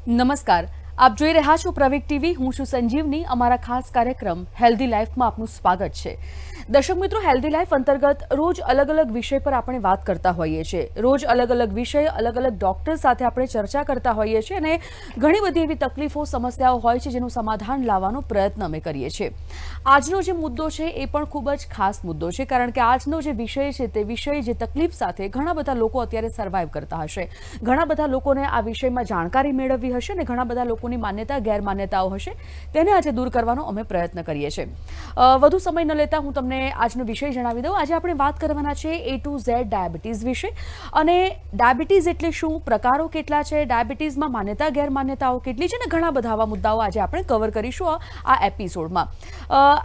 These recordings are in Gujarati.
નમસ્કાર, આપ જોઈ રહ્યા છો પ્રવેગ ટીવી. હું છું સંજીવની. અમારા ખાસ કાર્યક્રમ હેલ્ધી લાઈફમાં આપનું સ્વાગત છે. દર્શક મિત્રો, હેલ્ધી લાઈફ અંતર્ગત રોજ અલગ અલગ વિષય પર આપણે વાત કરતા હોઈએ છીએ. રોજ અલગ અલગ વિષય, અલગ અલગ ડોક્ટર સાથે આપણે ચર્ચા કરતા હોઈએ છીએ અને ઘણી બધી એવી તકલીફો, સમસ્યાઓ હોય છે જેનું સમાધાન લાવવાનો પ્રયત્ન અમે કરીએ છીએ. આજનો જે મુદ્દો છે એ પણ ખૂબ જ ખાસ મુદ્દો છે, કારણ કે આજનો જે વિષય છે તે વિષય, જે તકલીફ સાથે ઘણા બધા લોકો અત્યારે સર્વાઈવ કરતા હશે, ઘણા બધા લોકોને આ વિષયમાં જાણકારી મેળવવી હશે અને ઘણા બધા લોકોની માન્યતા, ગેરમાન્યતાઓ હશે, તેને આજે દૂર કરવાનો અમે પ્રયત્ન કરીએ છીએ. વધુ સમય ન લેતા હું તમને આજનો વિષય જણાવી દઉં. આજે આપણે વાત કરવાના છે A to Z ડાયાબિટીસ વિશે. અને ડાયાબિટીસ એટલે શું, પ્રકારો કેટલા છે, ડાયાબિટીસમાં માન્યતા, ગેરમાન્યતાઓ કેટલી છે, અને ઘણા બધા આવા મુદ્દાઓ આજે આપણે કવર કરીશું આ એપિસોડમાં.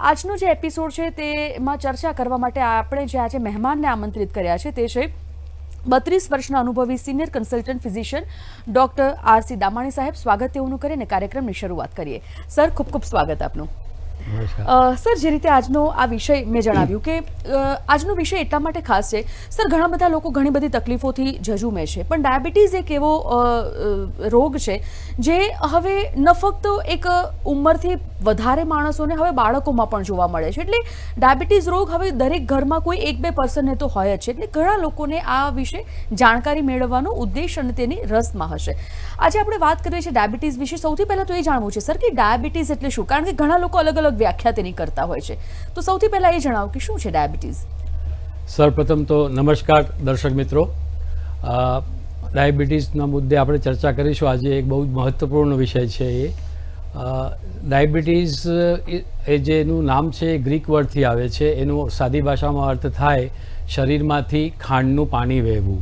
આજનો જે એપિસોડ છે તેમાં ચર્ચા કરવા માટે આપણે જે આજે મહેમાનને આમંત્રિત કર્યા છે તે છે 32 વર્ષના અનુભવી senior consultant physician doctor R.C. Damani સાહેબ. સ્વાગત તેઓનું કરીને કાર્યક્રમની શરૂઆત કરીએ. સર, ખૂબ ખૂબ સ્વાગત આપનું. સર, જે રીતે આજનો આ વિષય મેં જણાવ્યું કે આજનો વિષય એટલા માટે ખાસ છે. સર, ઘણા બધા લોકો ઘણી બધી તકલીફોથી ઝઝુમે છે, પણ ડાયાબિટીસ એક એવો રોગ છે જે હવે ન ફક્ત એક ઉંમરથી વધારે માણસોને, હવે બાળકોમાં પણ જોવા મળે છે. એટલે ડાયાબિટીસ રોગ હવે દરેક ઘરમાં કોઈ 1-2% તો હોય જ છે. એટલે ઘણા લોકોને આ વિશે જાણકારી મેળવવાનો ઉદ્દેશ અને તેની રસમાં હશે. આજે આપણે વાત કરીએ છીએ ડાયાબિટીસ વિશે. સૌથી પહેલાં તો એ જાણવું છે સર કે ડાયાબિટીસ એટલે શું, કારણ કે ઘણા લોકો અલગ અલગ વ્યાખ્યા તેની કરતા હોય છે. તો સૌથી પહેલા એ જણાવો કે શું છે ડાયાબિટીસ. સર્વપ્રથમ તો નમસ્કાર દર્શક મિત્રો. ડાયાબિટીસના મુદ્દે આપણે ચર્ચા કરીશું. આજે એક બહુ જ મહત્વપૂર્ણ વિષય છે. એ ડાયાબિટીસ એ જેનું નામ છે ગ્રીક વર્ડથી આવે છે. એનું સાદી ભાષામાં અર્થ થાય શરીરમાંથી ખાંડનું પાણી વહેવું.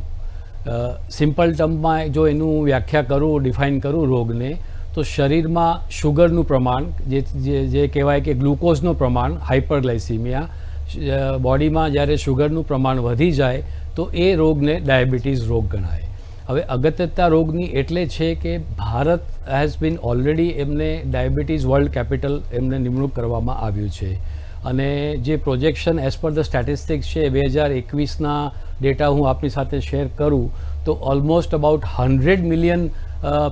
સિમ્પલ ટર્મમાં જો એનું વ્યાખ્યા કરું, ડિફાઇન કરું રોગને, તો શરીરમાં શુગરનું પ્રમાણ, જે કહેવાય કે ગ્લુકોઝનું પ્રમાણ, હાઇપરગ્લાઇસીમિયા, બોડીમાં જ્યારે શુગરનું પ્રમાણ વધી જાય તો એ રોગને ડાયાબિટીસ રોગ ગણાય. હવે અગત્યતા રોગની એટલે છે કે ભારત હેઝ બીન ઓલરેડી એમને ડાયાબિટીસ વર્લ્ડ કેપિટલ એમને નિમણૂક કરવામાં આવ્યું છે. અને જે projection as per the statistics છે 2021ના ડેટા હું આપની સાથે શેર કરું તો almost about 100 million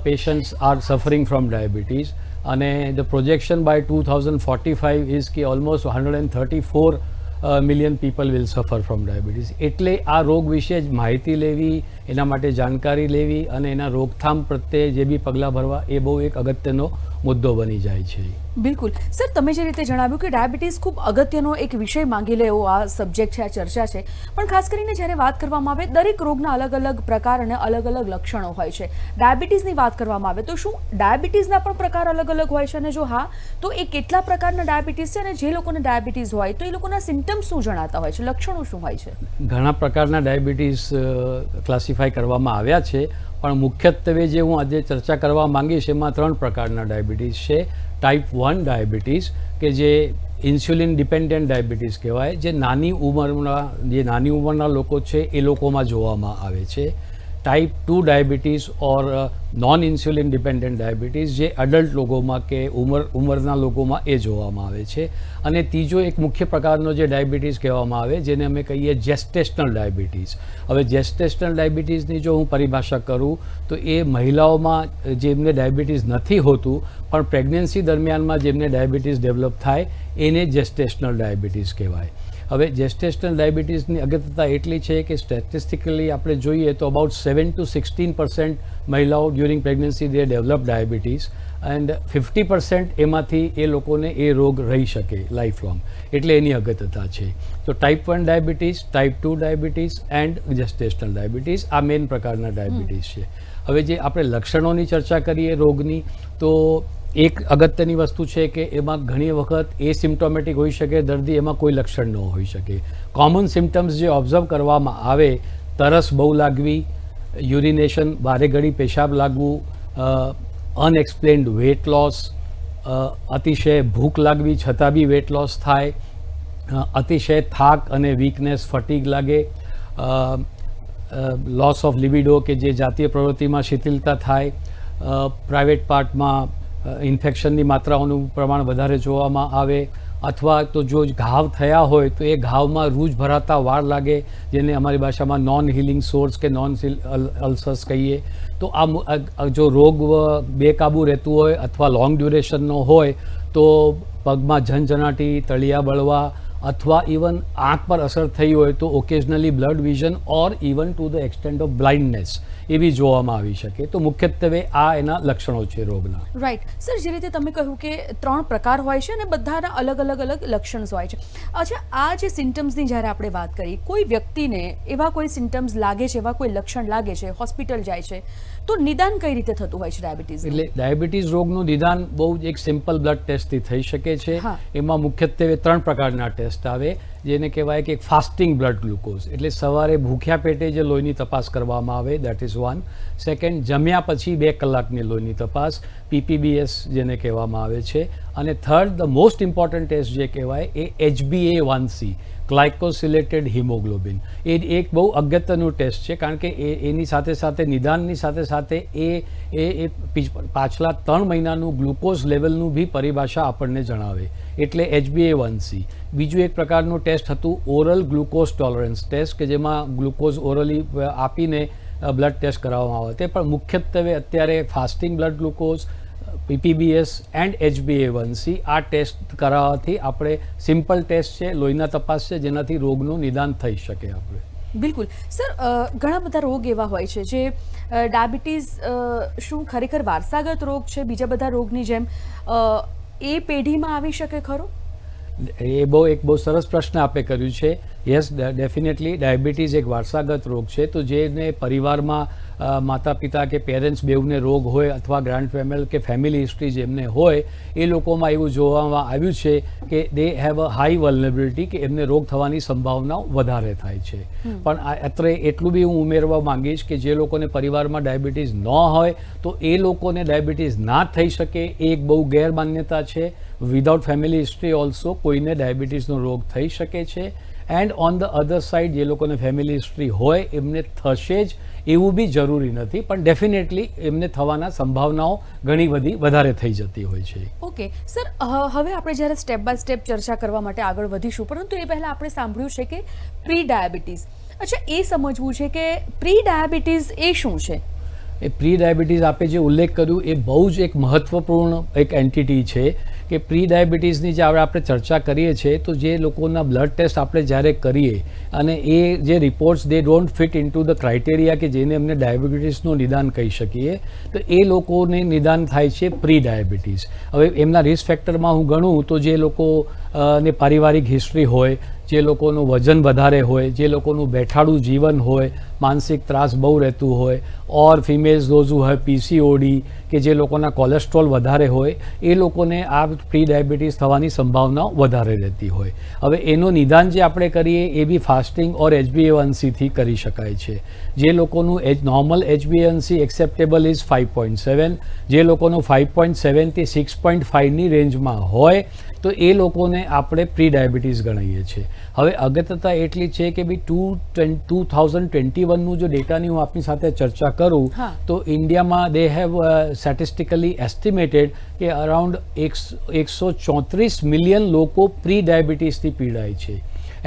patients are suffering from diabetes, and the projection by 2045 is કે almost 134 million people will suffer from diabetes. એટલે આ રોગ વિશે જ માહિતી લેવી, એના માટે જાણકારી લેવી અને એના રોકથામ પ્રત્યે જે બી પગલાં ભરવા એ બહુ એક અગત્યનો મુદ્દો બની જાય છે. બિલકુલ સર, તમે જે રીતે જણાવ્યું કે ડાયાબિટીસ ખૂબ અગત્યનો એક વિષય માંગી લે એવો આ સબ્જેક્ટ છે, આ ચર્ચા છે. પણ ખાસ કરીને જ્યારે વાત કરવામાં આવે, દરેક રોગના અલગ અલગ પ્રકાર અને અલગ અલગ લક્ષણો હોય છે. ડાયાબિટીસની વાત કરવામાં આવે તો શું ડાયાબિટીસના પણ પ્રકાર અલગ અલગ હોય છે, અને જો હા તો એ કેટલા પ્રકારના ડાયાબિટીસ છે, અને જે લોકોને ડાયાબિટીસ હોય તો એ લોકોના સિમ્ટમ્સ શું જણાતા હોય છે, લક્ષણો શું હોય છે? ઘણા પ્રકારના ડાયાબિટીસ ક્લાસિફાય કરવામાં આવ્યા છે, પણ મુખ્યત્વે જે હું આજે ચર્ચા કરવા માંગીશ એમાં 3 પ્રકારના ડાયાબિટીસ છે. ટાઈપ 1 ડાયાબિટીસ કે જે ઇન્સ્યુલિન ડિપેન્ડન્ટ ડાયાબિટીસ કહેવાય, જે નાની ઉંમરના લોકો છે એ લોકોમાં જોવામાં આવે છે. ટાઈપ 2 ડાયાબિટીસ ઓર નોન ઇન્સ્યુલિન ડિપેન્ડન્ટ ડાયાબિટીસ, જે અડલ્ટ લોકોમાં કે ઉંમરના લોકોમાં એ જોવામાં આવે છે. અને ત્રીજો એક મુખ્ય પ્રકારનો જે ડાયાબિટીસ કહેવામાં આવે, જેને અમે કહીએ જેસ્ટેશનલ ડાયાબિટીસ. હવે જેસ્ટેશનલ ડાયાબિટીસની જો હું પરિભાષા કરું તો એ મહિલાઓમાં જેમને ડાયાબિટીસ નથી હોતું પણ પ્રેગ્નન્સી દરમિયાનમાં જેમને ડાયાબિટીસ ડેવલપ થાય એને જેસ્ટેશનલ ડાયાબિટીસ કહેવાય. હવે જેસ્ટેશનલ ડાયાબિટીસની અગત્યતા એટલી છે કે સ્ટેટિસ્ટિકલી આપણે જોઈએ તો અબાઉટ 7 to 16% મહિલાઓ during pregnancy they develop diabetes, and 50% એમાંથી એ લોકોને એ રોગ રહી શકે લાઈફ લોંગ. એટલે એની અગત્યતા છે. તો type 1 diabetes, type 2 diabetes and gestational diabetes આ મેઇન પ્રકારના ડાયાબિટીસ છે. હવે જે આપણે લક્ષણોની ચર્ચા કરીએ રોગની, તો એક અગત્યની વસ્તુ છે કે એમાં ઘણી વખત એસિમ્પ્ટોમેટિક હોઈ શકે દર્દી, એમાં કોઈ લક્ષણ ન હોઈ શકે. કોમન સિમ્ટમ્સ જે ઓબ્ઝર્વ કરવામાં આવે, તરસ બહુ લાગવી, યુરિનેશન, વારે ઘડી પેશાબ લાગવું, અનએક્સપ્લેન્ડ વેટ લોસ, અતિશય ભૂખ લાગવી છતાં બી વેટ લોસ થાય, અતિશય થાક અને વીકનેસ, ફટીગ લાગે, લોસ ઓફ લિબિડો કે જે જાતીય પ્રવૃત્તિમાં શિથિલતા થાય, પ્રાઇવેટ પાર્ટમાં ઇન્ફેક્શનની માત્રાઓનું પ્રમાણ વધારે જોવામાં આવે, અથવા તો જો ઘાવ થયા હોય તો એ ઘાવમાં રૂજ ભરાતા વાર લાગે, જેને અમારી ભાષામાં નોન હિલિંગ સોર્સ કે નોન અલ્સર્સ કહીએ. તો આ જો રોગ બેકાબૂ રહેતું હોય અથવા લોંગ ડ્યુરેશનનો હોય તો પગમાં ઝનઝનાટી, તળિયા બળવા અથવા ઇવન આંખ પર અસર થઈ હોય તો occasionally blurred vision or even to the extent of blindness એ બી જોવામાં આવી શકે. તો મુખ્યત્વે આ એના લક્ષણો છે રોગના. રાઈટ સર, જે રીતે તમે કહ્યું કે 3 પ્રકાર હોય છે અને બધાના અલગ લક્ષણો હોય છે. અચ્છા, આ જે સિમ્ટમ્સની જ્યારે આપણે વાત કરી, કોઈ વ્યક્તિને એવા કોઈ સિમ્ટમ્સ લાગે છે, એવા કોઈ લક્ષણ લાગે છે, હોસ્પિટલ જાય છે, તો નિદાન કઈ રીતે થતું હોય છે ડાયાબિટીસ? એટલે ડાયાબિટીસ રોગનું નિદાન બહુ જ એક સિમ્પલ બ્લડ ટેસ્ટથી થઈ શકે છે. એમાં મુખ્યત્વે 3 પ્રકારના ટેસ્ટ આવે, જેને કહેવાય કે ફાસ્ટિંગ બ્લડ ગ્લુકોઝ, એટલે સવારે ભૂખ્યા પેટે જે લોહીની તપાસ કરવામાં આવે, દેટ ઇઝ 1. સેકન્ડ, જમ્યા પછી 2 કલાકની લોહીની તપાસ, PPBS જેને કહેવામાં આવે છે. અને third, the most important test જે કહેવાય એ HbA1c, ગ્લાયકોસિલેટેડ હિમોગ્લોબિન. એ એક બહુ અગત્યનું ટેસ્ટ છે, કારણ કે એની સાથે સાથે નિદાનની સાથે સાથે એ પાછલા 3 મહિનાનું ગ્લુકોઝ લેવલનું બી પરિભાષા આપણને જણાવે, એટલે HbA1c. બીજું એક પ્રકારનું ટેસ્ટ હતું ઓરલ ગ્લુકોઝ ટોલરન્સ ટેસ્ટ, કે જેમાં ગ્લુકોઝ ઓરલી આપીને બ્લડ ટેસ્ટ કરાવવામાં આવે. તે પણ મુખ્યત્વે અત્યારે fasting blood glucose, PPBS and HbA1c આ ટેસ્ટ કરાવવાથી આપણે સિમ્પલ ટેસ્ટ છે, લોહીના તપાસ છે, જેનાથી રોગનું નિદાન થઈ શકે આપણે. બિલકુલ સર, ઘણા બધા રોગ એવા હોય છે જે ડાયાબિટીસ શું ખરેખર વારસાગત રોગ છે બીજા બધા રોગની જેમ? એ પેઢીમાં આવી શકે ખરો? એ બહુ સરસ પ્રશ્ન આપે કર્યું છે. યસ, ડેફિનેટલી ડાયાબિટીસ એક વારસાગત રોગ છે. તો જેને પરિવારમાં માતા પિતા કે પેરેન્ટ્સ બેઉને રોગ હોય અથવા ગ્રાન્ડ ફેમિલી કે ફેમિલી હિસ્ટ્રી જેમને હોય, એ લોકોમાં એવું જોવામાં આવ્યું છે કે દે હેવ અ હાઈ વલ્નરેબિલિટી, કે એમને રોગ થવાની સંભાવનાઓ વધારે થાય છે. પણ અત્રે એટલું બી હું ઉમેરવા માંગીશ કે જે લોકોને પરિવારમાં ડાયાબિટીસ ન હોય તો એ લોકોને ડાયાબિટીસ ના થઈ શકે, એ એક બહુ ગેરમાન્યતા છે. વિધાઉટ ફેમિલી હિસ્ટ્રી ઓલ્સો કોઈને ડાયાબિટીસનો રોગ થઈ શકે છે. And on the other side જે લોકોને ફેમિલી હિસ્ટ્રી હોય એમને થશે જ એવું બી જરૂરી નથી, પણ ડેફિનેટલી એમને થવાના સંભાવનાઓ ઘણી બધી વધારે થઈ જતી હોય છે. ઓકે સર, હવે આપણે જ્યારે સ્ટેપ બાય સ્ટેપ ચર્ચા કરવા માટે આગળ વધીશું, પરંતુ એ પહેલાં આપણે સાંભળ્યું છે કે પ્રી ડાયાબિટીસ. અચ્છા, એ સમજવું છે કે પ્રી ડાયાબિટીસ એ શું છે? એ પ્રી ડાયાબિટીસ આપે જે ઉલ્લેખ કર્યું એ બહુ જ એક મહત્વપૂર્ણ એક એન્ટિટી છે. કે પ્રી ડાયાબિટીસની જે આપણે ચર્ચા કરીએ છીએ, તો જે લોકોના બ્લડ ટેસ્ટ આપણે જ્યારે કરીએ અને એ જે reports they don't fit in to the criteria કે જેને એમને ડાયાબિટીસનું નિદાન કહી શકીએ, તો એ લોકોને નિદાન થાય છે પ્રી ડાયાબિટીસ. હવે એમના રિસ્ક ફેક્ટરમાં હું ગણું તો જે લોકો ને પારિવારિક હિસ્ટ્રી હોય, જે લોકોનું વજન વધારે હોય, જે લોકોનું બેઠાડું જીવન હોય, માનસિક ત્રાસ બહુ રહેતું હોય, or females those who have PCOD, કે જે લોકોના કોલેસ્ટ્રોલ વધારે હોય, એ લોકોને આ પ્રી ડાયાબિટીસ થવાની સંભાવના વધારે રહેતી હોય. હવે એનું નિદાન જે આપણે કરીએ એ બી ફાસ્ટિંગ ઓર HbA1c થી કરી શકાય છે. જે લોકોનું નોર્મલ HbA1c એક્સેપ્ટેબલ ઇઝ 5.7, જે લોકોનું 5.7 થી 6.5ની રેન્જમાં હોય તો એ લોકોને આપણે પ્રી ડાયાબિટીસ ગણાવીએ છીએ. હવે અગત્યતા એટલી છે કે ભાઈ 2021નું જો ડેટાની હું આપની સાથે ચર્ચા કરું તો ઇન્ડિયામાં દે હેવ સ્ટેટિસ્ટિકલી એસ્ટિમેટેડ કે અરાઉન્ડ 134 મિલિયન લોકો પ્રી ડાયાબિટીસથી પીડાય છે.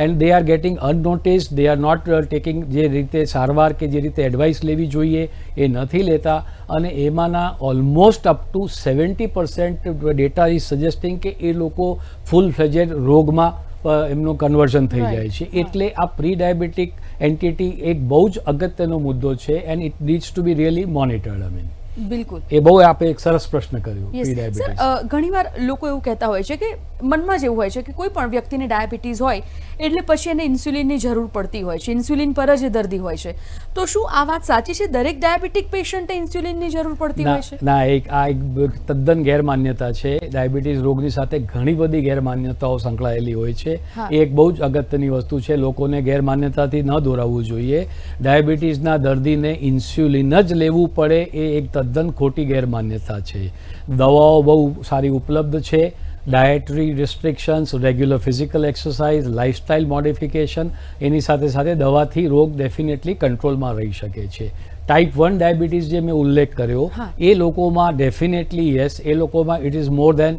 And they are getting unnoticed, they are not taking, જે રીતે સારવાર કે જે રીતે એડવાઇસ લેવી જોઈએ એ નથી લેતા. અને એમાંના almost up to 70% data is suggesting કે એ લોકો ફૂલ ફ્લેજેડ રોગમાં એમનું કન્વર્ઝન થઈ જાય છે. એટલે આ પ્રી ડાયાબિટીક એન્ટિટી એક બહુ જ અગત્યનો મુદ્દો છે and it needs to be really monitored. I mean બિલકુલ, એ બહુ આપે એક સરસ પ્રશ્ન કર્યો. પ્રી ડાયાબિટીસ ઘણીવાર લોકો એવું કહેતા હોય છે કે મનમાં જ એવું હોય છે કે કોઈ પણ વ્યક્તિને ડાયાબિટીસ હોય એટલે પછી એને ઇન્સ્યુલિનની જરૂર પડતી હોય છે, ઇન્સ્યુલિન પર જ દર્દી હોય છે. તો શું આ વાત સાચી છે? દરેક ડાયાબિટીક પેશન્ટે ઇન્સ્યુલિનની જરૂર પડતી હોય છે? ના, આ એક તદ્દન ગેરમાન્યતા છે. ડાયાબિટીસ રોગની સાથે ઘણી બધી ગેરમાન્યતાઓ સંકળાયેલી હોય છે. એ એક બહુ જ અગત્યની વસ્તુ છે, લોકોને ગેરમાન્યતાથી ન દોરાવવું જોઈએ. ડાયાબિટીસના દર્દીને ઇન્સ્યુલિન જ લેવું પડે એ એક તદ્દન ખોટી ગેરમાન્યતા છે. દવાઓ બહુ સારી ઉપલબ્ધ છે. Dietary restrictions, regular physical exercise, lifestyle modification, એની સાથે સાથે દવાથી રોગ ડેફિનેટલી કંટ્રોલમાં રહી શકે છે. ટાઈપ 1 ડાયાબિટીસ જે મેં ઉલ્લેખ કર્યો હા. એ લોકોમાં ડેફિનેટલી યસ, એ લોકોમાં it is more than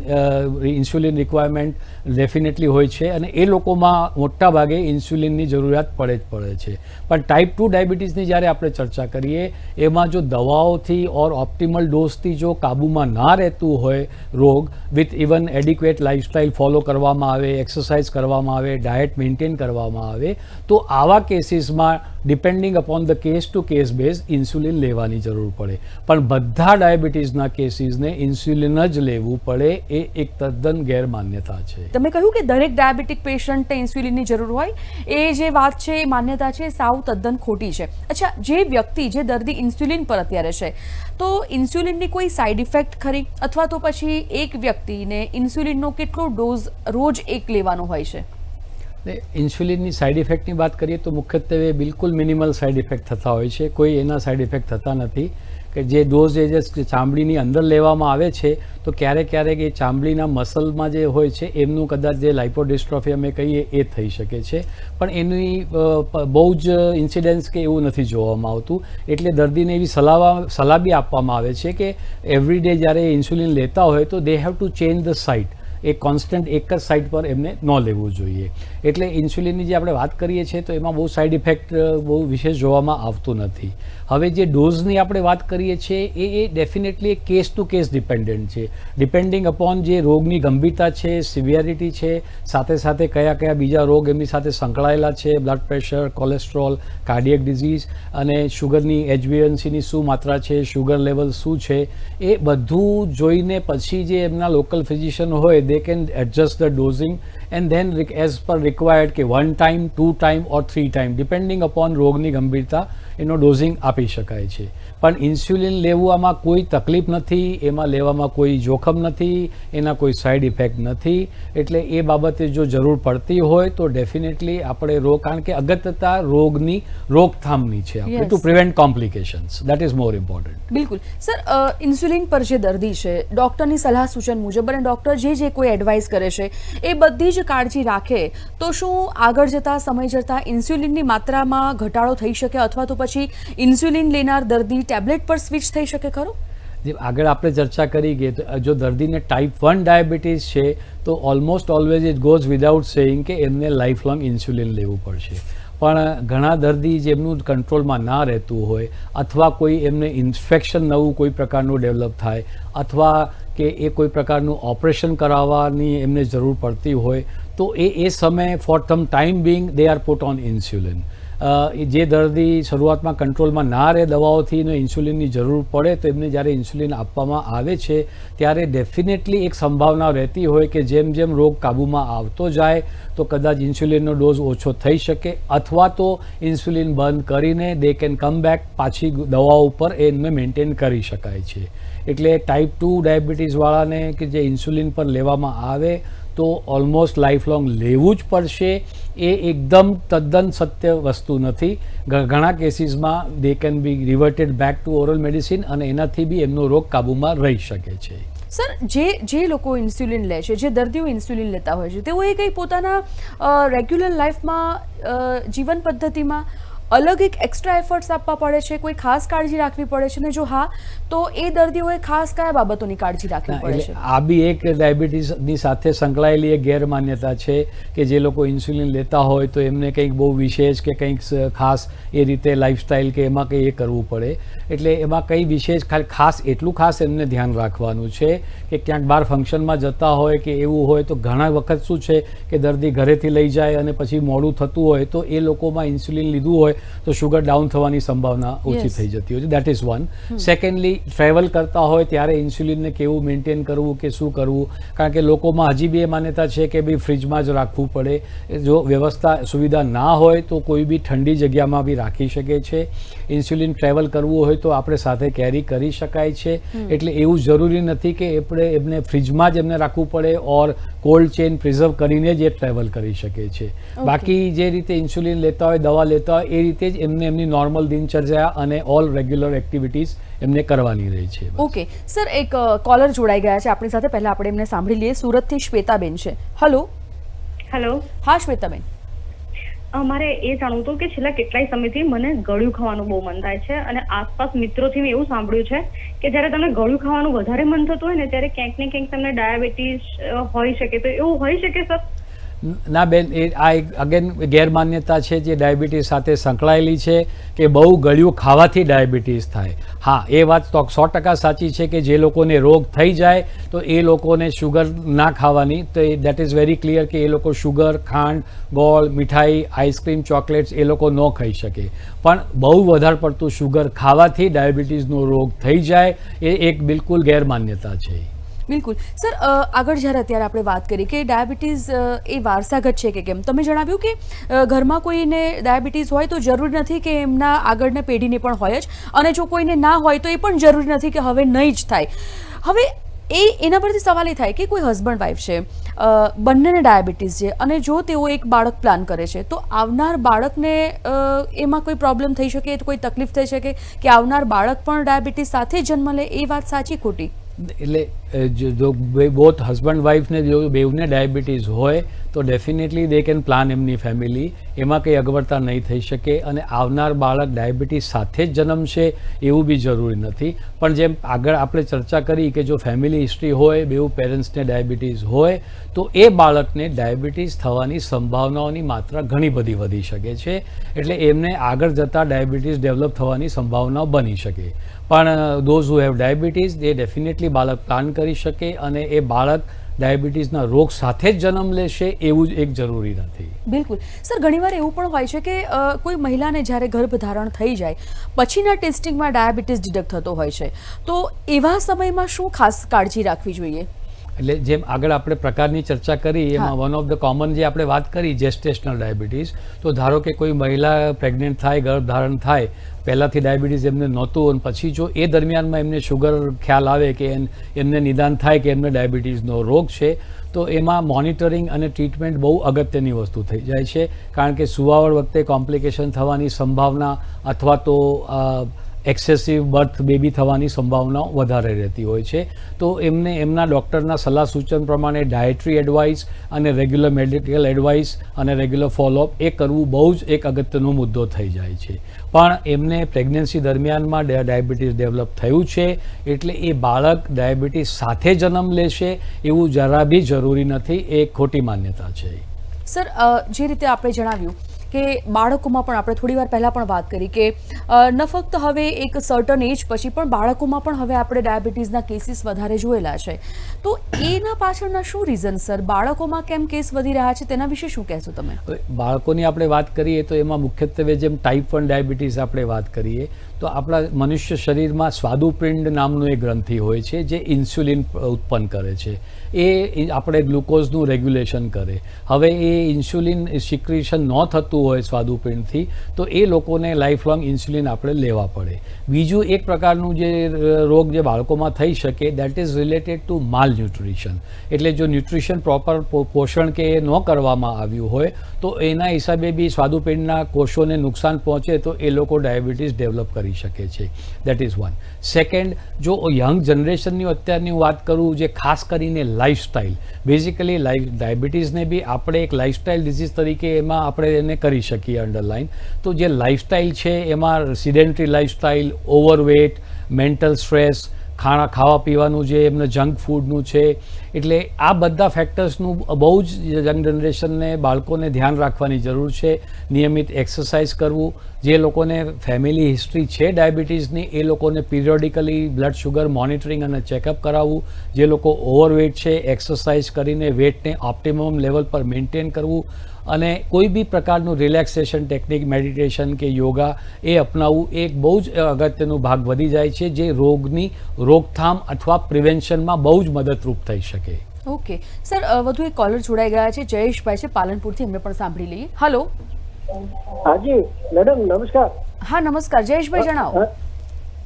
insulin requirement definitely હોય છે અને એ લોકોમાં મોટા ભાગે ઇન્સ્યુલિનની જરૂરિયાત પડે છે. પણ ટાઈપ 2 ડાયાબિટીસની જ્યારે આપણે ચર્ચા કરીએ એમાં જો દવાઓથી ઓર ઓપ્ટિમલ ડોઝથી જો કાબૂમાં ના રહેતું હોય રોગ, with even adequate lifestyle follow કરવામાં આવે, એક્સરસાઇઝ કરવામાં આવે, ડાયટ મેન્ટેન કરવામાં આવે, તો આવા કેસીસમાં depending upon the case to case base insulin લેવાની જરૂર પડે. પણ બધા ડાયાબિટીસના કેસીસને ઇન્સ્યુલિન જ લેવું પડે એ એક તદ્દન ગેરમાન્યતા છે. તમે કહ્યું કે દરેક ડાયાબિટીક પેશન્ટને ઇન્સ્યુલિનની જરૂર હોય, એ જે વાત છે એ માન્યતા છે સાવ તદ્દન ખોટી છે. અચ્છા, જે વ્યક્તિ જે દર્દી ઇન્સ્યુલિન પર અત્યારે છે, તો ઇન્સ્યુલિનની કોઈ સાઇડ ઇફેક્ટ ખરી, અથવા તો પછી એક વ્યક્તિને ઇન્સ્યુલિનનો કેટલો ડોઝ રોજ એક લેવાનો હોય છે? ઇન્સ્યુલિનની સાઇડ ઇફેક્ટની વાત કરીએ તો મુખ્યત્વે બિલકુલ મિનિમલ સાઇડ ઇફેક્ટ થતા હોય છે, કોઈ એના સાઇડ ઇફેક્ટ થતા નથી. કે જે ડોઝ જે ચામડીની અંદર લેવામાં આવે છે તો ક્યારેક એ ચામડીના મસલમાં જે હોય છે એમનું કદાચ જે લાઇપોડિસ્ટ્રોફી અમે કહીએ એ થઈ શકે છે, પણ એની બહુ જ ઇન્સિડન્સ કે એવું નથી જોવામાં આવતું. એટલે દર્દીને એવી સલાહ બી આપવામાં આવે છે કે એવરી ડે જ્યારે ઇન્સ્યુલિન લેતા હોય તો they have to change the site, A constant એક જ સાઇડ પર એમને ન લેવું જોઈએ. એટલે ઇન્સ્યુલિનની જે આપણે વાત કરીએ છીએ તો એમાં બહુ સાઇડ ઇફેક્ટ બહુ વિશેષ જોવામાં આવતું નથી. હવે જે ડોઝની આપણે વાત કરીએ છીએ એ ડેફિનેટલી એક કેસ ટુ કેસ ડિપેન્ડન્ટ છે, ડિપેન્ડિંગ અપોન જે રોગની ગંભીરતા છે, સિવિયરિટી છે, સાથે કયા બીજા રોગ એમની સાથે સંકળાયેલા છે, blood pressure, cholesterol, cardiac disease અને શુગરની HbA1cની શું માત્રા છે, શુગર લેવલ શું છે, એ બધું જોઈને પછી જે એમના લોકલ ફિઝિશિયન હોય they can adjust the dosing and then as per required કે 1 time, 2 time or 3 time depending upon રોગની ગંભીરતા એનો ડોઝિંગ આપી શકાય છે. પણ ઇન્સ્યુલિન લેવું આમાં કોઈ તકલીફ નથી, એમાં લેવામાં કોઈ જોખમ નથી, એના કોઈ સાઇડ ઇફેક્ટ નથી. એટલે એ બાબતે જો જરૂર પડતી હોય તો ડેફિનેટલી આપણે કારણ કે અગત્યતા રોગની રોકથામની છે આપણે, two prevent complications, that is more important. બિલકુલ સર, ઇન્સ્યુલિન પર જે દર્દી છે ડૉક્ટરની સલાહ સૂચન મુજબ અને ડૉક્ટર જે કોઈ એડવાઇસ કરે છે એ બધી જ કાળજી રાખે તો શું આગળ જતાં સમય જતાં ઇન્સ્યુલિનની માત્રામાં ઘટાડો થઈ શકે, અથવા તો પછી ઇન્સ્યુલિન લેનાર દર્દી ટેબ્લેટ પર સ્વિચ થઈ શકે ખરો? આગળ આપણે ચર્ચા કરી કે જો દર્દીને ટાઈપ 1 ડાયાબિટીસ છે તો almost always it goes without saying કે એમને લાઈફ લોંગ ઇન્સ્યુલિન લેવું પડશે. પણ ઘણા દર્દી જેમનું કંટ્રોલમાં ના રહેતું હોય, અથવા કોઈ એમને ઇન્ફેક્શન નવું કોઈ પ્રકારનું ડેવલપ થાય, અથવા કે એ કોઈ પ્રકારનું ઓપરેશન કરાવવાની એમને જરૂર પડતી હોય તો એ સમયે for some time Bing they are put on insulin. જે દર્દી શરૂઆતમાં કંટ્રોલમાં ના રહે દવાઓથી ને ઇન્સ્યુલિનની જરૂર પડે તો એમને જ્યારે ઇન્સ્યુલિન આપવામાં આવે છે ત્યારે ડેફિનેટલી એક સંભાવના રહેતી હોય કે જેમ રોગ કાબૂમાં આવતો જાય તો કદાચ ઇન્સ્યુલિનનો ડોઝ ઓછો થઈ શકે, અથવા તો ઇન્સ્યુલિન બંધ કરીને દે કેન કમ બેક, પાછી દવાઓ ઉપર એમને મેન્ટેન કરી શકાય છે. એટલે ટાઈપ 2 ડાયાબિટીસવાળાને કે જે ઇન્સ્યુલિન પર લેવામાં આવે તો ઓલમોસ્ટ લાઈફ લોંગ લેવું જ પડશે એ એકદમ તદ્દન સત્ય વસ્તુ નથી. ઘણા કેસીસમાં they can be reverted back to oral medicine અને એનાથી બી એમનો રોગ કાબૂમાં રહી શકે છે. સર, જે લોકો ઇન્સ્યુલિન લે છે, જે દર્દીઓ ઇન્સ્યુલિન લેતા હોય છે, તેઓએ કંઈ પોતાના રેગ્યુલર લાઈફમાં જીવન પદ્ધતિમાં અલગ એક એક્સ્ટ્રા એફર્ટ્સ આપવા પડે છે, કોઈ ખાસ કાળજી રાખવી પડે છે, ને જો હા તો એ દર્દીઓએ ખાસ કયા બાબતોની કાળજી રાખવી પડે છે? આ બી એક ડાયાબિટીસની સાથે સંકળાયેલી એક ગેરમાન્યતા છે કે જે લોકો ઇન્સ્યુલિન લેતા હોય તો એમને કંઈક બહુ વિશેષ કે કંઈક ખાસ એ રીતે લાઈફસ્ટાઈલ કે એમાં કંઈ એ કરવું પડે. એટલે એમાં કંઈ વિશેષ ખાસ એટલું ખાસ એમને ધ્યાન રાખવાનું છે કે ક્યાંક બહાર ફંક્શનમાં જતા હોય કે એવું હોય તો ઘણા વખત શું છે કે દર્દી ઘરેથી લઈ જાય અને પછી મોડું થતું હોય તો એ લોકોમાં ઇન્સ્યુલિન લીધું હોય તો શુગર ડાઉન થવાની સંભાવના ઓછી થઈ જતી હોય છે. That is one. Secondly, travel કરતા હોય ત્યારે ઇન્સ્યુલિનને કેવું મેન્ટેન કરવું કે શું કરવું, કારણ કે લોકોમાં હજી બી એ માન્યતા છે કે ભાઈ ફ્રીજમાં જ રાખવું પડે. જો વ્યવસ્થા સુવિધા ના હોય તો કોઈ બી ઠંડી જગ્યામાં બી રાખી શકે છે. ઇન્સ્યુલિન ટ્રાવેલ કરવું હોય તો આપણે સાથે કેરી કરી શકાય છે. એટલે એવું જરૂરી નથી કે આપણે એમને ફ્રીજમાં જ એમને રાખવું પડે ઓર કોલ્ડ ચેન પ્રિઝર્વ કરીને જ એ ટ્રાવેલ કરી શકે છે. બાકી જે રીતે ઇન્સ્યુલિન લેતા હોય, દવા લેતા હોય, એ રીતે જ એમને એમની નોર્મલ દિનચર્યા અને ઓલ રેગ્યુલર એક્ટિવિટીઝ એમને કરવાની રહે છે. ઓકે સર, એક કોલર જોડાઈ ગયા છે આપણી સાથે, પહેલા આપણે એમને સાંભળી લઈએ. સુરતથી શ્વેતાબેન છે. હલો. હેલો. હા શ્વેતાબેન. મારે એ જાણવું હતું કે છેલ્લા કેટલાય સમયથી મને ગળ્યું ખાવાનું બહુ મન થાય છે, અને આસપાસ મિત્રોથી મેં એવું સાંભળ્યું છે કે જ્યારે તમને ગળ્યું ખાવાનું વધારે મન થતું હોય ને ત્યારે ક્યાંક ને ક્યાંક તમને ડાયાબિટીસ હોઈ શકે, તો એવું હોઈ શકે સર? ના બેન, એ આ એક અગેન ગેરમાન્યતા છે જે ડાયાબિટીસ સાથે સંકળાયેલી છે કે બહુ ગળ્યું ખાવાથી ડાયાબિટીસ થાય. હા, એ વાત તો 100% સાચી છે કે જે લોકોને રોગ થઈ જાય તો એ લોકોને શુગર ના ખાવાની, તો દેટ ઇઝ વેરી ક્લિયર કે એ લોકો શુગર, ખાંડ, ગોળ, મીઠાઈ, આઈસ્ક્રીમ, ચોકલેટ્સ એ લોકો ન ખાઈ શકે. પણ બહુ વધારે પડતું શુગર ખાવાથી ડાયાબિટીસનો રોગ થઈ જાય એ એક બિલકુલ ગેરમાન્યતા છે. બિલકુલ સર, આગળ જ્યારે અત્યારે આપણે વાત કરી કે ડાયાબિટીસ એ વારસાગત છે કે કેમ, તમે જણાવ્યું કે ઘરમાં કોઈને ડાયાબિટીસ હોય તો જરૂરી નથી કે એમના આગળની પેઢીને પણ હોય જ, અને જો કોઈને ના હોય તો એ પણ જરૂરી નથી કે હવે નહીં જ થાય. હવે એના પરથી સવાલ એ થાય કે કોઈ હસબન્ડ વાઈફ છે, બંનેને ડાયાબિટીસ છે, અને જો તેઓ એક બાળક પ્લાન કરે છે તો આવનાર બાળકને એમાં કોઈ પ્રોબ્લેમ થઈ શકે, કોઈ તકલીફ થઈ શકે કે આવનાર બાળક પણ ડાયાબિટીસ સાથે જન્મ લે, એ વાત સાચી ખોટી? એટલે જો બોથ હસબન્ડ વાઈફને જો બેવને ડાયાબિટીસ હોય તો ડેફિનેટલી દે કેન પ્લાન એમની ફેમિલી, એમાં કંઈ અગવડતા નહીં થઈ શકે. અને આવનાર બાળક ડાયાબિટીસ સાથે જ જન્મશે એવું બી જરૂરી નથી. પણ જેમ આગળ આપણે ચર્ચા કરી કે જો ફેમિલી હિસ્ટ્રી હોય, બેઉ પેરેન્ટ્સને ડાયાબિટીસ હોય તો એ બાળકને ડાયાબિટીસ થવાની સંભાવનાઓની માત્રા ઘણી બધી વધી શકે છે. એટલે એમને આગળ જતાં ડાયાબિટીસ ડેવલપ થવાની સંભાવનાઓ બની શકે. પણ those who have diabetes A definitely બાળક પ્લાન કરી શકે, અને એ બાળક ડાયાબિટીસના રોગ સાથે જ જન્મ લેશે એવું જ એક જરૂરી નથી. બિલકુલ સર, ઘણીવાર એવું પણ હોય છે કે કોઈ મહિલાને જ્યારે ગર્ભધારણ થઈ જાય પછીના ટેસ્ટિંગમાં ડાયાબિટીસ ડિટેક્ટ થતો હોય છે, તો એવા સમયમાં શું ખાસ કાળજી રાખવી જોઈએ? એટલે જેમ આગળ આપણે પ્રકારની ચર્ચા કરી એમાં વન ઓફ ધ કોમન જે આપણે વાત કરી જેસ્ટેશનલ ડાયાબિટીસ, તો ધારો કે કોઈ મહિલા પ્રેગ્નન્ટ થાય, ગર્ભધારણ થાય, પહેલાંથી ડાયાબિટીસ એમને નહોતું અને પછી જો એ દરમિયાનમાં એમને શુગર ખ્યાલ આવે કે એમને નિદાન થાય કે એમને ડાયાબિટીસનો રોગ છે, તો એમાં મોનિટરિંગ અને ટ્રીટમેન્ટ બહુ અગત્યની વસ્તુ થઈ જાય છે. કારણ કે સુવાવડ વખતે કોમ્પ્લિકેશન થવાની સંભાવના અથવા તો એક્સેસિવ બર્થ બેબી થવાની સંભાવનાઓ વધારે રહેતી હોય છે. તો એમને એમના ડૉક્ટરના સલાહ સૂચન પ્રમાણે ડાયટરી એડવાઇસ અને રેગ્યુલર મેડિકલ એડવાઇસ અને રેગ્યુલર ફોલોઅપ એ કરવું બહુ જ એક અગત્યનો મુદ્દો થઈ જાય છે. પણ એમને પ્રેગ્નન્સી દરમિયાનમાં ડાયાબિટીસ ડેવલપ થયું છે એટલે એ બાળક ડાયાબિટીસ સાથે જન્મ લેશે એવું જરા બી જરૂરી નથી, એ ખોટી માન્યતા છે. સર, જે રીતે આપણે જણાવ્યું કે બાળકોમાં પણ આપણે થોડી વાર પહેલાં પણ વાત કરી કે ન ફક્ત હવે એક સર્ટન એજ પછી પણ બાળકોમાં પણ હવે આપણે ડાયાબિટીસના કેસીસ વધારે જોયેલા છે, તો એના પાછળના શું રીઝન સર? બાળકોમાં કેમ કેસ વધી રહ્યા છે તેના વિશે શું કહેશો તમે? બાળકોની આપણે વાત કરીએ તો એમાં મુખ્યત્વે જેમ ટાઈપ 1 ડાયાબિટીસ આપણે વાત કરીએ તો આપણા મનુષ્ય શરીરમાં સ્વાદુપિંડ નામનો એક ગ્રંથિ હોય છે જે ઇન્સ્યુલિન ઉત્પન્ન કરે છે. એ આપણે ગ્લુકોઝનું રેગ્યુલેશન કરે. હવે એ ઇન્સ્યુલિન સિક્રેશન ન થતું હોય સ્વાદુપિંડથી તો એ લોકોને લાઈફ લોંગ ઇન્સ્યુલિન આપણે લેવા પડે. બીજું એક પ્રકારનું જે રોગ જે બાળકોમાં થઈ શકે દેટ ઇઝ રિલેટેડ ટુ માલ ન્યુટ્રિશન. એટલે જો ન્યુટ્રિશન પ્રોપર પોષણ કે એ ન કરવામાં આવ્યું હોય તો એના હિસાબે બી સ્વાદુપિંડના કોષોને નુકસાન પહોંચે તો એ લોકો ડાયાબિટીસ ડેવલપ કરી શકે છે. That is one. સેકન્ડ, જો યંગ જનરેશનની અત્યારની વાત કરું, જે ખાસ કરીને લાઈફસ્ટાઈલ, બેઝિકલી ડાયાબિટીસને બી આપણે એક લાઈફસ્ટાઈલ ડિઝીઝ તરીકે એમાં આપણે એને કરી શકીએ અંડરલાઈન. તો જે લાઈફસ્ટાઈલ છે એમાં sedentary lifestyle, overweight, mental stress, ખાવા પીવાનું જે એમને જંક ફૂડનું છે, એટલે આ બધા ફેક્ટર્સનું બહુ જ યંગ જનરેશનને બાળકોને ધ્યાન રાખવાની જરૂર છે. નિયમિત એક્સરસાઇઝ કરવું, જે લોકોને ફેમિલી હિસ્ટ્રી છે ડાયાબિટીસની એ લોકોને પિરિયોડિકલી બ્લડ શુગર મોનિટરિંગ અને ચેકઅપ કરાવવું. જે લોકો ઓવરવેટ છે એક્સરસાઇઝ કરીને વેટને ઓપ્ટિમમ લેવલ પર મેન્ટેન કરવું, અને કોઈ બી પ્રકારનું રિલેક્સેશન ટેકનિક, મેડિટેશન કે યોગા એ અપનાવવું એક બહુ જ અગત્યનો ભાગ વધી જાય છે જે રોગની રોકથામ અથવા પ્રિવેન્શનમાં બહુ જ મદદરૂપ થઈ શકે. ઓકે સર, વધુ એક કોલર જોડાઈ ગયા છે, જયેશભાઈ છે પાલનપુરથી, એમને પણ સાંભળી લઈએ. હલો. હાજી મેડમ, નમસ્કાર. હા નમસ્કાર, જયેશભાઈ જણાવો.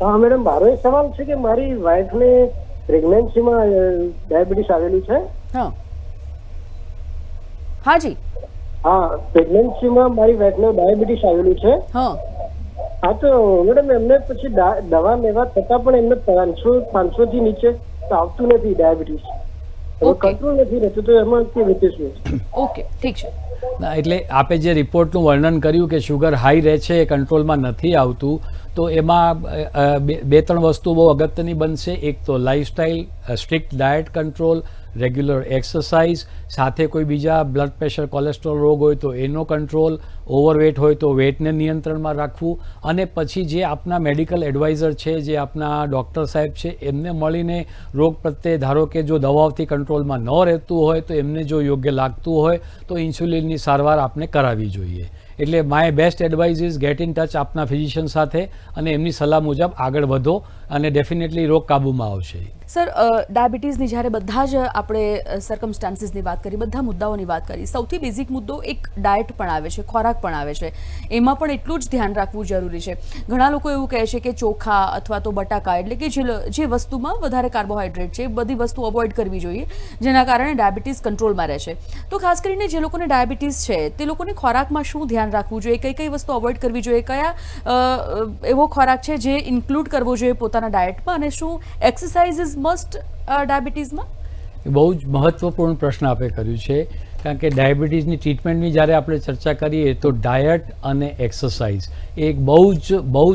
હા મેડમ, મારો એક સવાલ છે કે મારી વાઈફને પ્રેગ્નન્સીમાં ડાયાબિટીસ આવેલી છે. હા હાજી. હા, પ્રેગ્નન્સીમાં મારી વાઈફને ડાયાબિટીસ આવેલું છે. હા હા, તો મેડમ એમને પછી દવા લેવા છતાં પણ એમને 500 થી નીચે આવતું નથી ડાયાબિટીસ. Okay. કંટ્રોલ નથી રહેતું, તો એમાં કેવી રીતે શું? ઓકે, ઠીક છે. ના, એટલે આપે જે રિપોર્ટનું વર્ણન કર્યું કે શુગર હાઈ રહે છે, એ કંટ્રોલમાં નથી આવતું, તો એમાં બે ત્રણ વસ્તુ બહુ અગત્યની બનશે. એક તો lifestyle, strict diet control, regular exercise, સાથે કોઈ બીજા બ્લડ પ્રેશર, કોલેસ્ટ્રોલ રોગ હોય તો એનો કંટ્રોલ, ઓવરવેટ હોય તો વેટને નિયંત્રણમાં રાખવું, અને પછી જે આપના મેડિકલ એડવાઇઝર છે, જે આપના ડૉક્ટર સાહેબ છે, એમને મળીને રોગ પ્રત્યે, ધારો કે જો દવાઓથી કંટ્રોલમાં ન રહેતું હોય તો એમને જો યોગ્ય લાગતું હોય તો ઇન્સ્યુલિનની સારવાર આપને કરાવવી જોઈએ. એટલે my best advice is get in touch આપના ફિઝિશિયન સાથે અને એમની સલાહ મુજબ આગળ વધો અને ડેફિનેટલી રોગ કાબૂમાં આવશે. સર, ડાયાબિટીસની જ્યારે બધા જ આપણે સર્કમસ્ટાન્સીસની વાત કરી, બધા મુદ્દાઓની વાત કરી, સૌથી બેઝિક મુદ્દો એક ડાયટ પણ આવે છે, ખોરાક પણ આવે છે. એમાં પણ એટલું જ ધ્યાન રાખવું જરૂરી છે. ઘણા લોકો એવું કહે છે કે ચોખા અથવા તો બટાકા, એટલે કે જે વસ્તુમાં વધારે કાર્બોહાઈડ્રેટ છે, એ બધી વસ્તુ અવોઇડ કરવી જોઈએ, જેના કારણે ડાયાબિટીસ કંટ્રોલમાં રહેશે. તો ખાસ કરીને જે લોકોને ડાયાબિટીસ છે તે લોકોને ખોરાકમાં શું ધ્યાન રાખવું જોઈએ, કઈ કઈ વસ્તુ અવોઇડ કરવી જોઈએ, કયા એવો ખોરાક છે જે ઇન્ક્લુડ કરવો જોઈએ પોતાના ડાયટમાં, અને શું એક્સરસાઇઝ ઇઝ મસ્ટ ડાયાબિટીસમાં? બહુ જ મહત્વપૂર્ણ પ્રશ્ન આપે કર્યું છે, કારણ કે ડાયાબિટીસની ટ્રીટમેન્ટની જ્યારે આપણે ચર્ચા કરીએ તો ડાયટ અને એક્સરસાઇઝ એક બહુ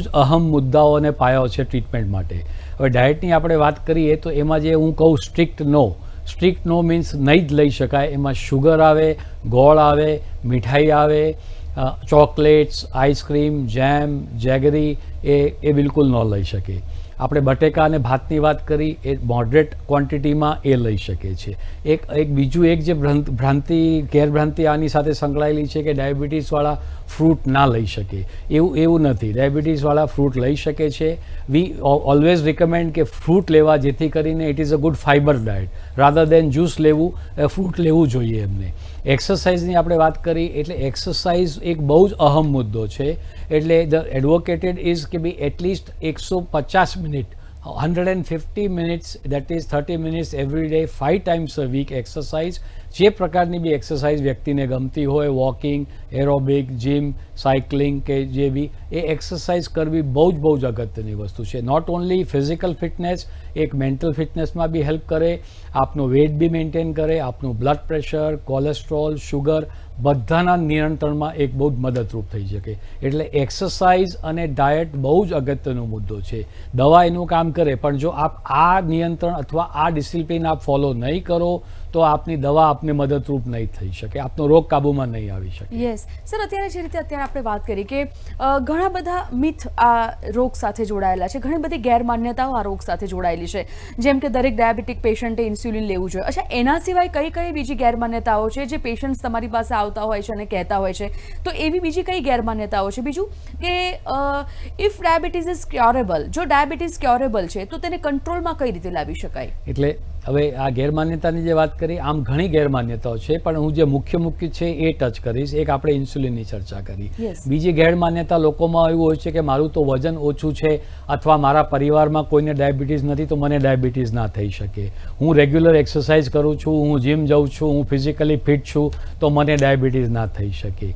જ અહમ મુદ્દાઓ અને પાયો છે ટ્રીટમેન્ટ માટે. હવે ડાયટની આપણે વાત કરીએ તો એમાં જે હું કહું સ્ટ્રિક્ટ નો મીન્સ નહીં જ લઈ શકાય. એમાં શુગર આવે, ગોળ આવે, મીઠાઈ આવે, ચોકલેટ્સ, આઈસ્ક્રીમ, જેમ, જેગરી એ બિલકુલ ન લઈ શકે. આપણે બટેકા અને ભાતની વાત કરી, એ મોડરેટ ક્વોન્ટિટીમાં એ લઈ શકે છે. એક બીજું એક જે ગેરભ્રાંતિ આની સાથે સંકળાયેલી છે કે ડાયાબિટીસવાળા ફ્રૂટ ના લઈ શકે. એવું નથી. ડાયાબિટીસવાળા ફ્રૂટ લઈ શકે છે. વી ઓલવેઝ રિકમેન્ડ કે ફ્રૂટ લેવા, જેથી કરીને it is a good fibre diet. Rather then juice લેવું, ફ્રૂટ લેવું જોઈએ એમને. એક્સરસાઇઝની આપણે વાત કરી, એટલે એક્સરસાઇઝ એક બહુ જ અહમ મુદ્દો છે. એટલે ધ એડવોકેટેડ ઇઝ કે ભાઈ at least 150 minute, 150 minutes, that is 30 minutes every day, 5 times a week exercise. જે પ્રકારની બી એક્સરસાઇઝ વ્યક્તિને ગમતી હોય, વોકિંગ, એરોબિક, જીમ, સાયકલિંગ કે જે બી, એ એક્સરસાઇઝ કરવી બહુ જ અગત્યની વસ્તુ છે. નોટ ઓનલી ફિઝિકલ ફિટનેસ, એક મેન્ટલ ફિટનેસમાં બી હેલ્પ કરે, આપનું વેટ બી મેન્ટેન કરે, આપનું બ્લડ પ્રેશર, કોલેસ્ટ્રોલ, શુગર બધાના નિયંત્રણમાં એક બહુ જ મદદરૂપ થઈ શકે. એટલે એક્સરસાઇઝ અને ડાયટ બહુ જ અગત્યનો મુદ્દો છે. દવા એનું કામ કરે, પણ જો આપ આ નિયંત્રણ અથવા આ ડિસિપ્લિન આપ ફોલો નહીં કરો તો આપની દવા આપને મદદરૂપ નહીં થઈ શકે, આપનો રોગ કાબૂમાં નહીં આવી શકે. યસ સર, અત્યારે જે રીતે આપણે વાત કરી કે ઘણા બધા મિથ આ રોગ સાથે જોડાયેલા છે, ઘણી બધી ગેરમાન્યતાઓ આ રોગ સાથે જોડાયેલી છે, જેમ કે દરેક ડાયાબિટીક પેશન્ટે ઇન્સ્યુલિન લેવું જોઈએ. અચ્છા, એના સિવાય કઈ બીજી ગેરમાન્યતાઓ છે જે પેશન્ટ્સ તમારી પાસે આવતા હોય છે અને કહેતા હોય છે? તો એવી બીજી કઈ ગેરમાન્યતાઓ છે? બીજું કે ઇફ ડાયાબિટીસ ઇઝ ક્યોરેબલ, જો ડાયાબિટીસ ક્યોરેબલ છે તો તેને કંટ્રોલમાં કઈ રીતે લાવી શકાય? એટલે હવે આ ગેરમાન્યતાની જે વાત કરી, આમ ઘણી ગેરમાન્યતાઓ છે, પણ હું જે મુખ્ય છે એ ટચ કરીશ. એક આપણે ઇન્સ્યુલિનની ચર્ચા કરી. બીજી ગેરમાન્યતા લોકોમાં એવું હોય છે કે મારું તો વજન ઓછું છે, અથવા મારા પરિવારમાં કોઈને ડાયાબિટીસ નથી તો મને ડાયાબિટીસ ના થઈ શકે. હું રેગ્યુલર એક્સરસાઇઝ કરું છું, હું જીમ જાઉં છું, હું ફિઝિકલી ફિટ છું, તો મને ડાયાબિટીસ ના થઈ શકે.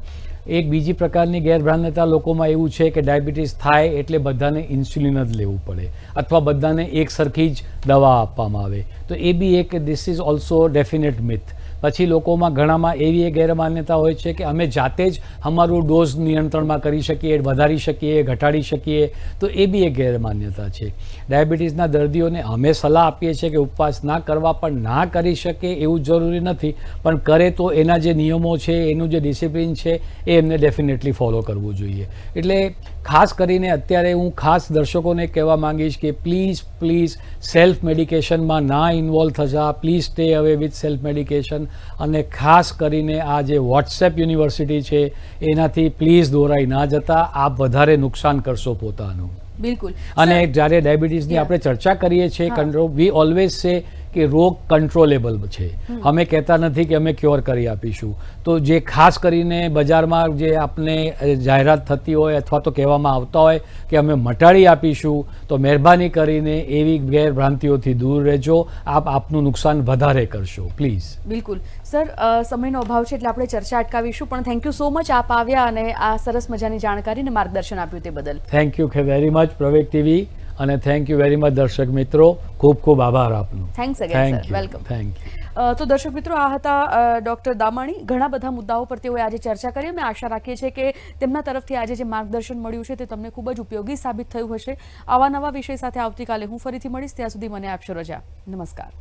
એક બીજી પ્રકારની ગેરભ્રાન્યતા લોકોમાં એવું છે કે ડાયાબિટીસ થાય એટલે બધાને ઇન્સ્યુલિન જ લેવું પડે, અથવા બધાને એક સરખી જ દવા આપવામાં આવે. તો એ બી એક this is also definite myth. પછી લોકોમાં ઘણામાં એવી એક ગેરમાન્યતા હોય છે કે અમે જાતે જ અમારું ડોઝ નિયંત્રણમાં કરી શકીએ, વધારી શકીએ, ઘટાડી શકીએ, તો એ બી એક ગેરમાન્યતા છે. ડાયાબિટીસના દર્દીઓને અમે સલાહ આપીએ છીએ કે ઉપવાસ ના કરવા, પણ ના કરી શકે એવું જરૂરી નથી, પણ કરે તો એના જે નિયમો છે, એનું જે ડિસિપ્લિન છે એ એમને ડેફિનેટલી ફોલો કરવું જોઈએ. એટલે ખાસ કરીને અત્યારે હું ખાસ દર્શકોને કહેવા માંગીશ કે પ્લીઝ સેલ્ફ મેડિકેશનમાં ના ઇન્વોલ્વ થશા, please stay away with self medication. અને ખાસ કરીને આ જે વોટ્સએપ યુનિવર્સિટી છે એનાથી પ્લીઝ દોરાઈ ના જતા, આપ વધારે નુકસાન કરશો પોતાનું. બિલકુલ. અને જ્યારે ડાયાબિટીસની આપણે ચર્ચા કરીએ છીએ, કંટ્રોલ, વી ઓલવેઝ સે કે રોગ કંટ્રોલેબલ છે. અમે કહેતા નથી કે અમે ક્યોર કરી આપીશું. તો જે ખાસ કરીને બજારમાં જે આપને જાહેરાત થતી હોય અથવા તો કહેવામાં આવતા હોય કે અમે મટાડી આપીશું, તો મહેરબાની કરીને એવી ગેરભ્રાંતિઓથી દૂર રહેજો. આપ આપનું નુકસાન વધારે કરશો, પ્લીઝ. બિલકુલ સર, સમયનો અભાવ છે એટલે આપણે ચર્ચા અટકાવીશું, પણ થેન્ક યુ સો મચ આપ આવ્યા અને આ સરસ મજાની જાણકારી અને માર્ગદર્શન આપ્યું તે બદલ. થેન્ક યુ વેરી મચ પ્રવેગ ટીવી, અને થેન્ક યુ વેરી મચ દર્શક મિત્રો. ખૂબ આભાર આપનો. Thanks again sir, welcome. Thank you. તો દર્શક મિત્રો, આ હતા ડૉક્ટર દામાણી. ઘણા બધા મુદ્દાઓ પર તેઓએ આજે ચર્ચા કરી. અમે આશા રાખીએ છીએ કે તેમના તરફથી આજે જે માર્ગદર્શન મળ્યું છે તે તમને ખૂબ જ ઉપયોગી સાબિત થયું હશે. આવા નવા વિષય સાથે આવતીકાલે હું ફરીથી મળીશ. ત્યાં સુધી મને આપશો રજા. નમસ્કાર.